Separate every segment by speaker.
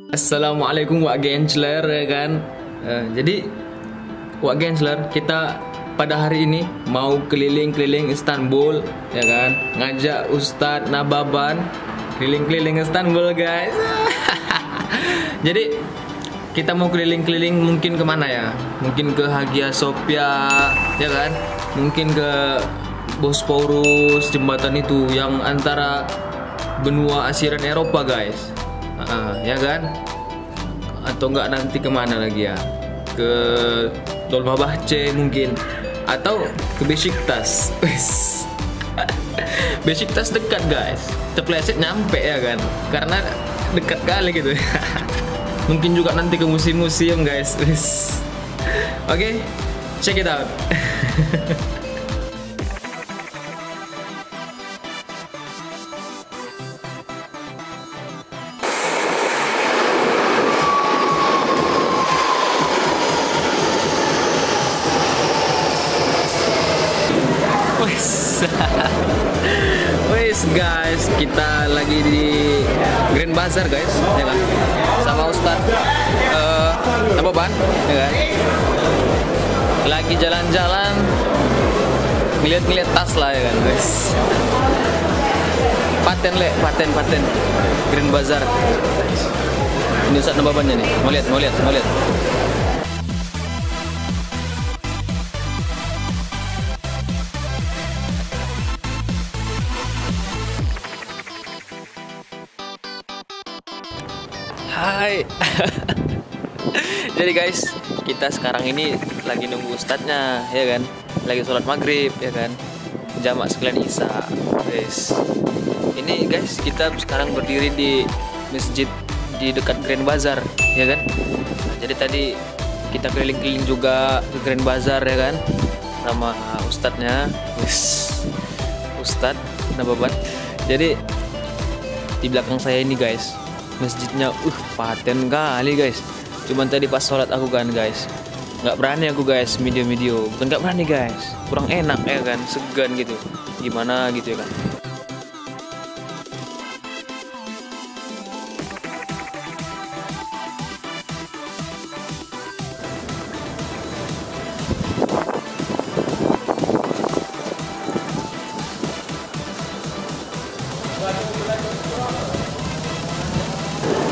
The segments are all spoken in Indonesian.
Speaker 1: Assalamualaikum Wak Gensler ya kan. Jadi Wak Gensler, kita pada hari ini mau keliling-keliling Istanbul ya kan, ngajak Ustadz Nababan keliling-keliling Istanbul guys. Jadi kita mau keliling-keliling mungkin kemana ya? Mungkin ke Hagia Sophia ya kan, mungkin ke Bosporus, jembatan itu yang antara benua Asia dan Eropa guys. Ya kan, atau enggak nanti kemana lagi ya, ke Dolmabahce mungkin, atau ke Besiktas. Besiktas dekat guys, terpleset nyampe ya kan, karena dekat kali gitu. Mungkin juga nanti ke museum-museum guys. Oke, check it out. Wes guys, kita lagi di Grand Bazaar guys, ya kan? Sama Ustadz Nababan, ya kan? Lagi jalan-jalan, ngeliat-ngeliat tas lah ya kan, guys. Paten Grand Bazaar. Ini Ustadz Nababannya nih, mau lihat. Hai. Jadi guys, kita sekarang ini lagi nunggu ustadznya ya kan, lagi sholat maghrib ya kan, jamak sekalian isya guys. Ini guys, kita sekarang berdiri di masjid di dekat Grand Bazaar ya kan. Jadi tadi kita keliling-keliling juga ke Grand Bazaar ya kan, sama ustadznya, Ustadz Nababan. Jadi di belakang saya ini guys, masjidnya paten kali guys. Cuman tadi pas sholat aku kan guys, nggak berani aku guys video, bukan nggak berani guys, kurang enak ya kan, segan gitu, gimana gitu ya kan.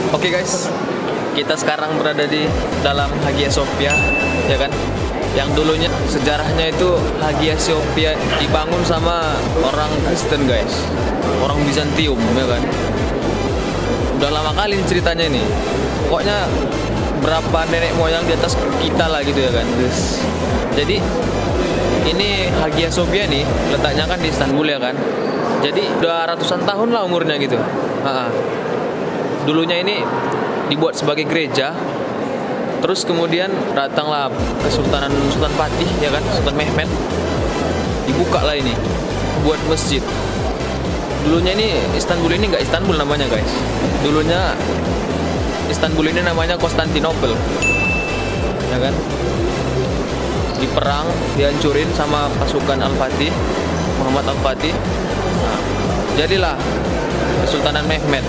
Speaker 1: Oke guys, kita sekarang berada di dalam Hagia Sophia ya kan. Yang dulunya sejarahnya itu Hagia Sophia dibangun sama orang Kristen guys, orang Bizantium ya kan. Udah lama kali ceritanya ini. Pokoknya berapa nenek moyang di atas kita lah gitu ya kan. Jadi ini Hagia Sophia nih letaknya kan di Istanbul ya kan. Jadi udah ratusan tahun lah umurnya gitu. Dulunya ini dibuat sebagai gereja, terus kemudian datanglah Kesultanan Sultan Fatih ya kan, Sultan Mehmed, dibuka lah ini buat masjid. Dulunya ini Istanbul ini nggak Istanbul namanya guys, dulunya Istanbul ini namanya Konstantinopel ya kan. Diperang, dihancurin sama pasukan Al-Fatih, Muhammad Al-Fatih. Jadilah Kesultanan Mehmed,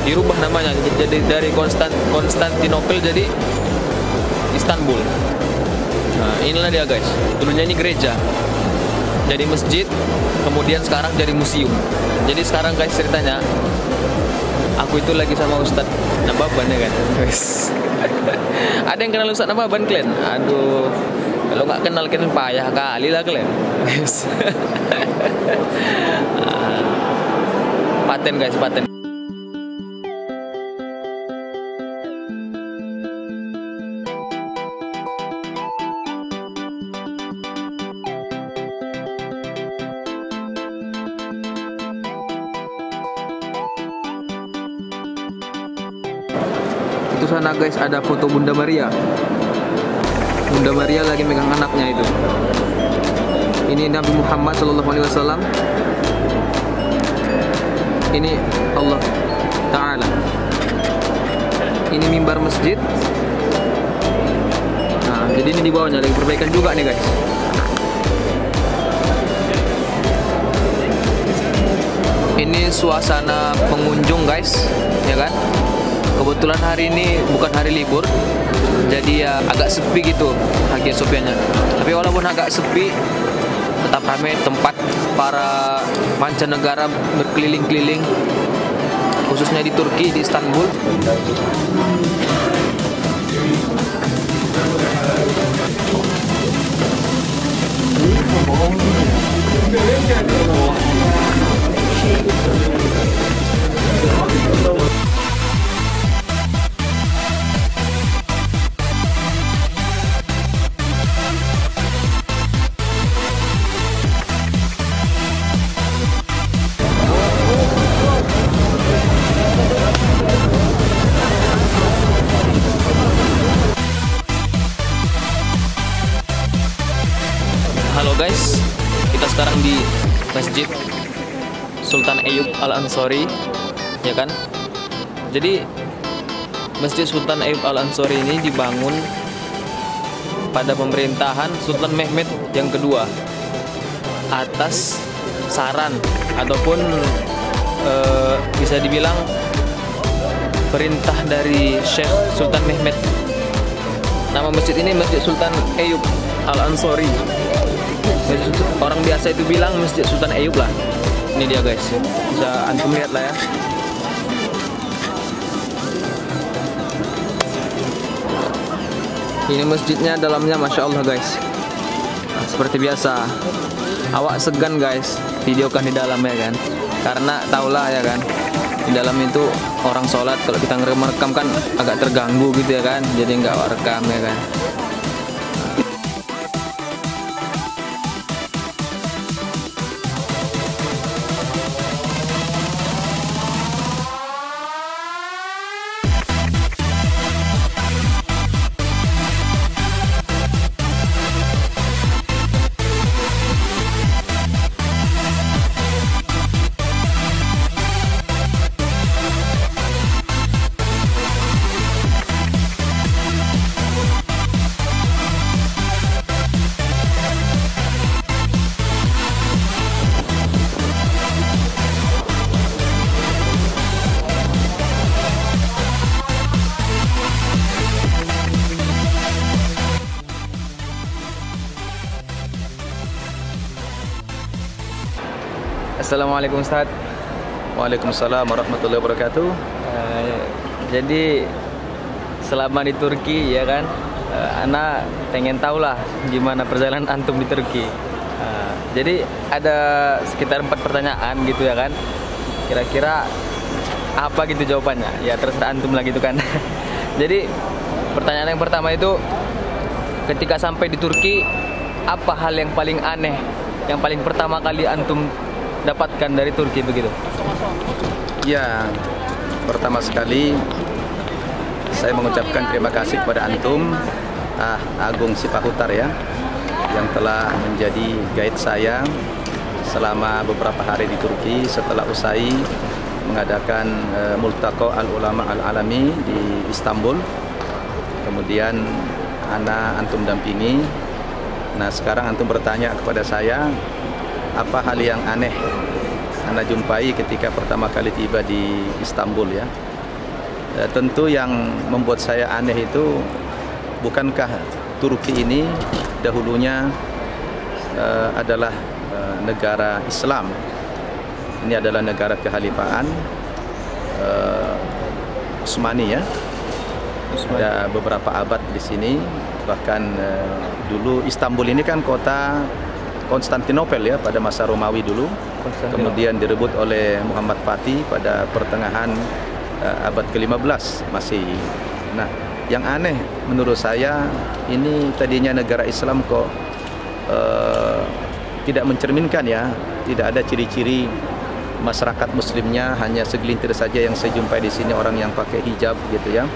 Speaker 1: dirubah namanya jadi dari Konstantinopel jadi Istanbul. Nah inilah dia guys, dulunya ini gereja, jadi masjid, kemudian sekarang jadi museum. Jadi sekarang guys ceritanya, aku itu lagi sama Ustadz Nababan ya kan. Ada yang kenal Ustadz Nababan kalian? Aduh, kalau nggak kenal kalian payah kali lah kalian. Paten guys, paten. Itu sana guys ada foto Bunda Maria. Bunda Maria lagi megang anaknya itu. Ini Nabi Muhammad SAW. Ini Allah Ta'ala. Ini mimbar masjid. Nah, jadi ini di bawahnya lagi perbaikan juga nih guys. Ini suasana pengunjung guys, ya kan? Kebetulan hari ini bukan hari libur, jadi ya agak sepi gitu Hagia Sophianya. Tapi walaupun agak sepi, tetap ramai tempat para mancanegara berkeliling-keliling, khususnya di Turki, di Istanbul. Halo guys, kita sekarang di Masjid Sultan Ayyub Al-Ansori, ya kan? Jadi Masjid Sultan Ayyub Al-Ansori ini dibangun pada pemerintahan Sultan Mehmed yang kedua atas saran ataupun bisa dibilang perintah dari Syekh Sultan Mehmed. Nama masjid ini Masjid Sultan Ayyub Al-Ansori. Orang biasa itu bilang Masjid Sultan Ayyub lah. Ini dia guys, bisa antum lihat lah ya. Ini masjidnya, dalamnya Masya Allah guys. Nah, seperti biasa, awak segan guys videokan di dalam ya kan, karena tahulah ya kan, di dalam itu orang sholat, kalau kita ngerekam kan agak terganggu gitu ya kan, jadi nggak awak rekam ya kan. Assalamualaikum Ustaz.
Speaker 2: Waalaikumsalam warahmatullahi wabarakatuh.
Speaker 1: Jadi selama di Turki ya kan, Ana pengen tahu lah gimana perjalanan antum di Turki. Jadi ada sekitar 4 pertanyaan gitu ya kan. Kira-kira apa gitu jawabannya? Ya terserah antum lah gitu kan. Jadi pertanyaan yang pertama itu, ketika sampai di Turki, apa hal yang paling aneh, yang paling pertama kali antum dapatkan dari Turki begitu?
Speaker 2: Ya, pertama sekali saya mengucapkan terima kasih kepada antum, Agung Sipahutar ya, yang telah menjadi guide saya selama beberapa hari di Turki setelah usai mengadakan Multaqa Al-Ulama Al-Alami di Istanbul. Kemudian antum dampingi. Nah, sekarang antum bertanya kepada saya, apa hal yang aneh Anda jumpai ketika pertama kali tiba di Istanbul ya? Tentu yang membuat saya aneh itu, bukankah Turki ini dahulunya adalah negara Islam? Ini adalah negara kehalifaan Utsmani ya. Ada beberapa abad di sini. Bahkan dulu Istanbul ini kan kota Konstantinopel ya pada masa Romawi dulu. Kemudian direbut oleh Muhammad Fatih pada pertengahan abad ke-15 masih. Nah, yang aneh menurut saya, ini tadinya negara Islam kok tidak mencerminkan ya, tidak ada ciri-ciri masyarakat muslimnya, hanya segelintir saja yang saya jumpai di sini, orang yang pakai hijab gitu ya.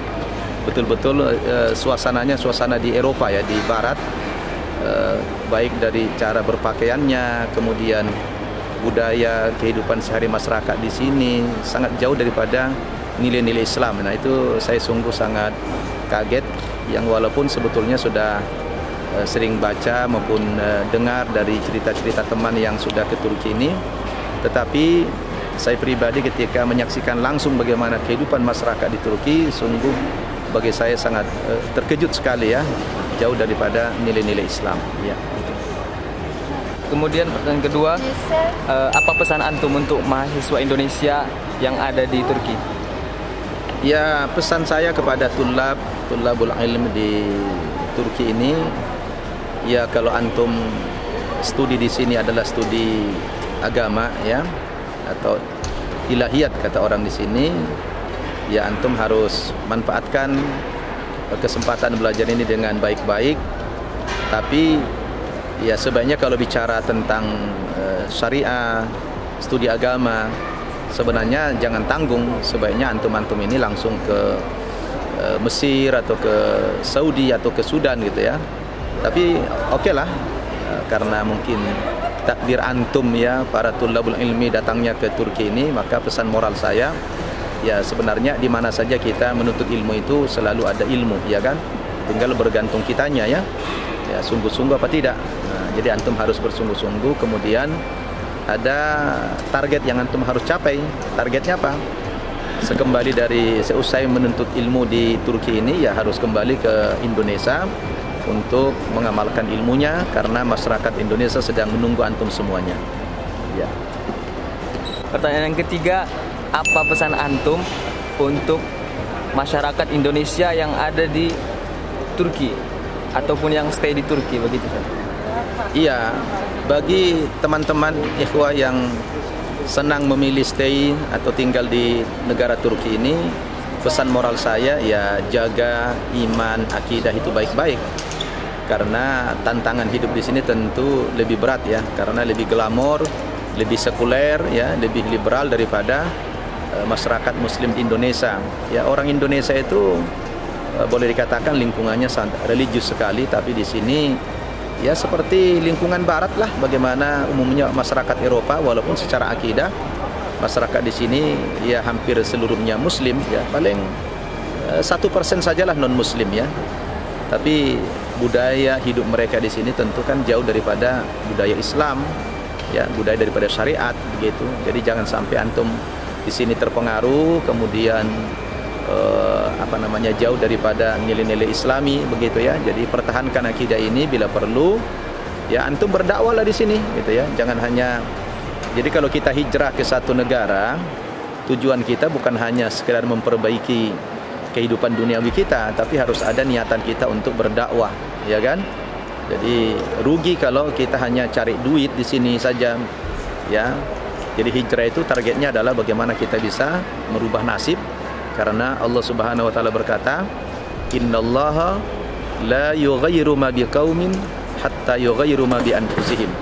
Speaker 2: Betul-betul suasananya suasana di Eropa ya, di barat. Baik dari cara berpakaiannya, kemudian budaya kehidupan sehari masyarakat di sini sangat jauh daripada nilai-nilai Islam. Nah, itu saya sungguh sangat kaget, yang walaupun sebetulnya sudah sering baca maupun dengar dari cerita-cerita teman yang sudah ke Turki ini, tetapi saya pribadi ketika menyaksikan langsung bagaimana kehidupan masyarakat di Turki, sungguh bagi saya sangat terkejut sekali ya, jauh daripada nilai-nilai Islam. Ya.
Speaker 1: Kemudian pertanyaan kedua, apa pesan antum untuk mahasiswa Indonesia yang ada di Turki?
Speaker 2: Ya, pesan saya kepada tulabul ilm di Turki ini, ya kalau antum studi di sini adalah studi agama ya, atau ilahiyat kata orang di sini, ya antum harus manfaatkan kesempatan belajar ini dengan baik-baik. Tapi ya sebaiknya kalau bicara tentang syariah, studi agama, sebenarnya jangan tanggung. Sebaiknya antum-antum ini langsung ke Mesir atau ke Saudi atau ke Sudan gitu ya. Tapi oke lah, karena mungkin takdir antum ya, para tulabul ilmi datangnya ke Turki ini, maka pesan moral saya ya sebenarnya di mana saja kita menuntut ilmu itu selalu ada ilmu ya kan, tinggal bergantung kitanya ya, sungguh-sungguh apa tidak. Nah, jadi antum harus bersungguh-sungguh, kemudian ada target yang antum harus capai. Targetnya apa? Sekembali dari seusai menuntut ilmu di Turki ini, ya harus kembali ke Indonesia untuk mengamalkan ilmunya, karena masyarakat Indonesia sedang menunggu antum semuanya. Ya.
Speaker 1: Pertanyaan yang ketiga, apa pesan antum untuk masyarakat Indonesia yang ada di Turki ataupun yang stay di Turki begitu?
Speaker 2: Iya, bagi teman-teman ikhwah yang senang memilih stay atau tinggal di negara Turki ini, pesan moral saya ya jaga iman, akidah itu baik-baik. Karena tantangan hidup di sini tentu lebih berat ya, karena lebih glamor, lebih sekuler ya, lebih liberal daripada masyarakat muslim di Indonesia. Ya, orang Indonesia itu boleh dikatakan lingkungannya sangat religius sekali, tapi di sini ya seperti lingkungan barat lah, bagaimana umumnya masyarakat Eropa, walaupun secara akidah masyarakat di sini ya hampir seluruhnya muslim ya, paling 1% sajalah non muslim ya. Tapi budaya hidup mereka di sini tentu kan jauh daripada budaya Islam ya, budaya daripada syariat begitu. Jadi jangan sampai antum di sini terpengaruh kemudian jauh daripada nilai-nilai Islami begitu ya. Jadi pertahankan akidah ini, bila perlu ya antum berdakwahlah di sini gitu ya. Jangan hanya, jadi kalau kita hijrah ke satu negara, tujuan kita bukan hanya sekedar memperbaiki kehidupan duniawi kita, tapi harus ada niatan kita untuk berdakwah ya kan. Jadi rugi kalau kita hanya cari duit di sini saja ya. Jadi hijrah itu targetnya adalah bagaimana kita bisa merubah nasib. Karena Allah Subhanahu wa taala berkata, "Innallaha la yughayyiru ma biqaumin hatta yughayyiru ma bi anfusihim."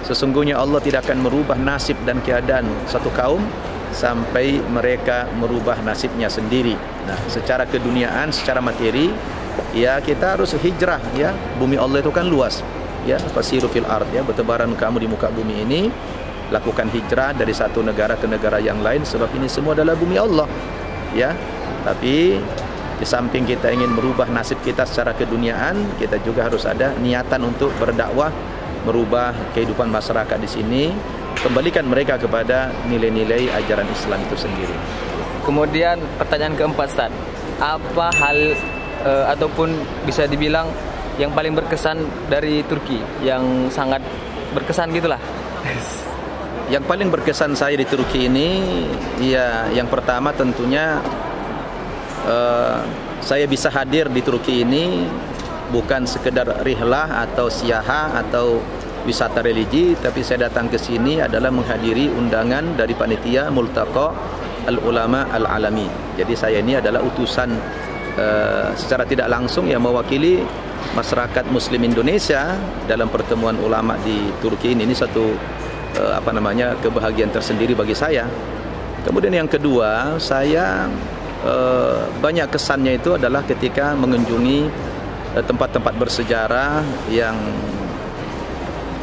Speaker 2: Sesungguhnya Allah tidak akan merubah nasib dan keadaan satu kaum sampai mereka merubah nasibnya sendiri. Nah, secara keduniaan, secara materi, ya kita harus hijrah ya. Bumi Allah itu kan luas ya, fasiru fil ard ya, bertebaran kamu di muka bumi ini. Lakukan hijrah dari satu negara ke negara yang lain, sebab ini semua adalah bumi Allah. Ya, tapi di samping kita ingin merubah nasib kita secara keduniaan, kita juga harus ada niatan untuk berdakwah, merubah kehidupan masyarakat di sini, kembalikan mereka kepada nilai-nilai ajaran Islam itu sendiri.
Speaker 1: Kemudian pertanyaan keempat, Ustaz, apa hal ataupun bisa dibilang yang paling berkesan dari Turki, yang sangat berkesan gitulah?
Speaker 2: Yang paling berkesan saya di Turki ini, ya yang pertama tentunya saya bisa hadir di Turki ini bukan sekedar rihlah atau siaha atau wisata religi, tapi saya datang ke sini adalah menghadiri undangan dari panitia Multaqa Al-Ulama Al-Alami. Jadi saya ini adalah utusan secara tidak langsung yang mewakili masyarakat Muslim Indonesia dalam pertemuan ulama di Turki ini. Ini satu kebahagiaan tersendiri bagi saya. Kemudian yang kedua, saya banyak kesannya itu adalah ketika mengunjungi tempat-tempat bersejarah yang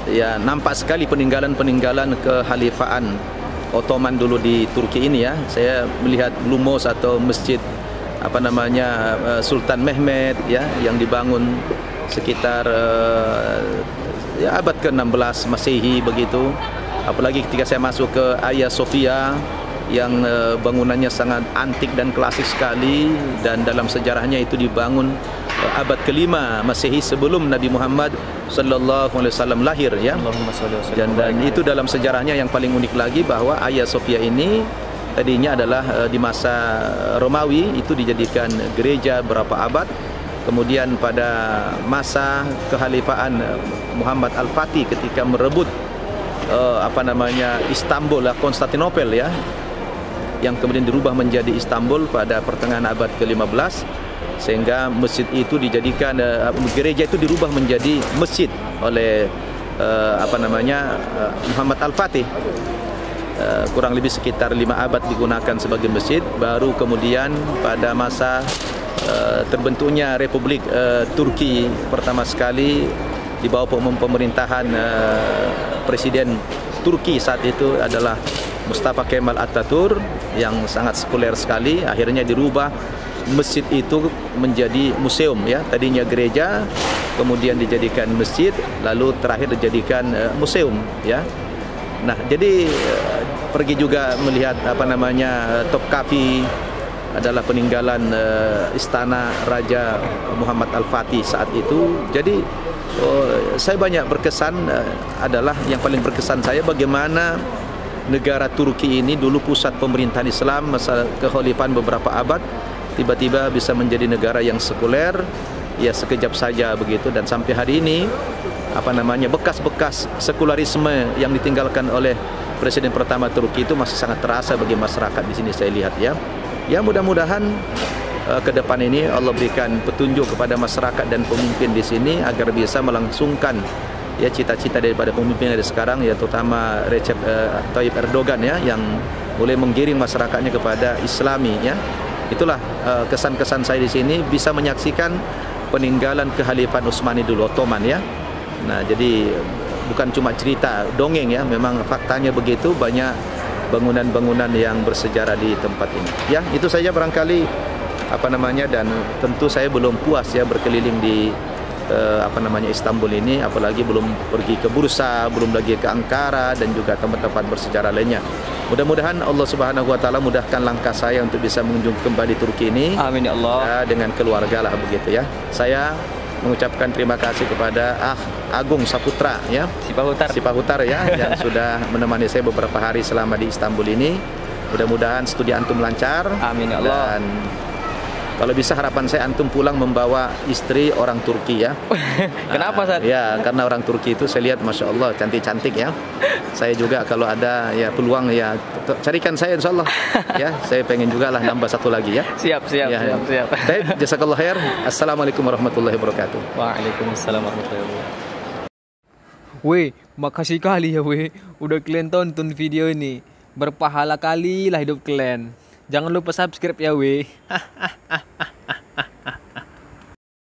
Speaker 2: ya nampak sekali peninggalan-peninggalan kekhalifahan Ottoman dulu di Turki ini ya. Saya melihat Blue Mosque atau masjid Sultan Mehmed ya, yang dibangun sekitar ya abad ke-16 Masehi begitu. Apalagi ketika saya masuk ke Hagia Sophia yang bangunannya sangat antik dan klasik sekali, dan dalam sejarahnya itu dibangun abad ke-5 Masehi sebelum Nabi Muhammad sallallahu alaihi wasallam lahir ya. Dan itu dalam sejarahnya yang paling unik lagi bahwa Hagia Sophia ini tadinya adalah di masa Romawi itu dijadikan gereja berapa abad. Kemudian pada masa kehalifaan Muhammad Al-Fatih ketika merebut Istanbul, Konstantinopel ya, yang kemudian dirubah menjadi Istanbul pada pertengahan abad ke-15, sehingga masjid itu dijadikan gereja itu dirubah menjadi masjid oleh Muhammad Al-Fatih. Kurang lebih sekitar 5 abad digunakan sebagai masjid. Baru kemudian pada masa terbentuknya Republik Turki pertama sekali di bawah pemerintahan Presiden Turki saat itu adalah Mustafa Kemal Atatürk yang sangat sekuler sekali. Akhirnya dirubah masjid itu menjadi museum ya. Tadinya gereja, kemudian dijadikan masjid, lalu terakhir dijadikan museum ya. Nah, jadi pergi juga melihat Topkapi adalah peninggalan istana Raja Muhammad Al-Fatih saat itu. Jadi saya banyak berkesan, adalah yang paling berkesan saya bagaimana negara Turki ini dulu pusat pemerintahan Islam masa kekhalifahan beberapa abad, tiba-tiba bisa menjadi negara yang sekuler ya sekejap saja begitu. Dan sampai hari ini bekas-bekas sekularisme yang ditinggalkan oleh presiden pertama Turki itu masih sangat terasa bagi masyarakat di sini saya lihat ya. Ya mudah-mudahan ke depan ini Allah berikan petunjuk kepada masyarakat dan pemimpin di sini agar bisa melangsungkan ya cita-cita daripada pemimpin dari sekarang, ya terutama Recep Tayyip Erdogan ya, yang boleh menggiring masyarakatnya kepada Islami ya. Itulah kesan-kesan saya di sini, bisa menyaksikan peninggalan kehalifan Utsmani dulu, Ottoman ya. Nah, jadi bukan cuma cerita dongeng ya, memang faktanya begitu, banyak bangunan-bangunan yang bersejarah di tempat ini. Ya, itu saja barangkali dan tentu saya belum puas ya berkeliling di Istanbul ini, apalagi belum pergi ke Bursa, belum lagi ke Ankara dan juga tempat-tempat bersejarah lainnya. Mudah-mudahan Allah Subhanahu wa taala mudahkan langkah saya untuk bisa mengunjungi kembali Turki ini.
Speaker 1: Amin ya Allah.
Speaker 2: Ya, dengan keluarga lah begitu ya. Saya mengucapkan terima kasih kepada Agung Saputra ya, Si Pahutar ya, yang sudah menemani saya beberapa hari selama di Istanbul ini. Mudah-mudahan studi antum lancar.
Speaker 1: Amin ya Allah.
Speaker 2: Dan kalau bisa harapan saya antum pulang membawa istri orang Turki ya.
Speaker 1: Kenapa Ustaz?
Speaker 2: Ya, karena orang Turki itu saya lihat Masya Allah cantik-cantik ya. Saya juga kalau ada ya peluang ya carikan saya insya Allah. Ya, saya pengen juga lah nambah satu lagi ya.
Speaker 1: Siap.
Speaker 2: Baik, jazakallah khair. Assalamualaikum warahmatullahi wabarakatuh.
Speaker 1: Waalaikumsalam warahmatullahi wabarakatuh. Weh, makasih kali ya weh, udah kalian tonton video ini. Berpahala kali lah hidup kalian. Jangan lupa subscribe ya weh.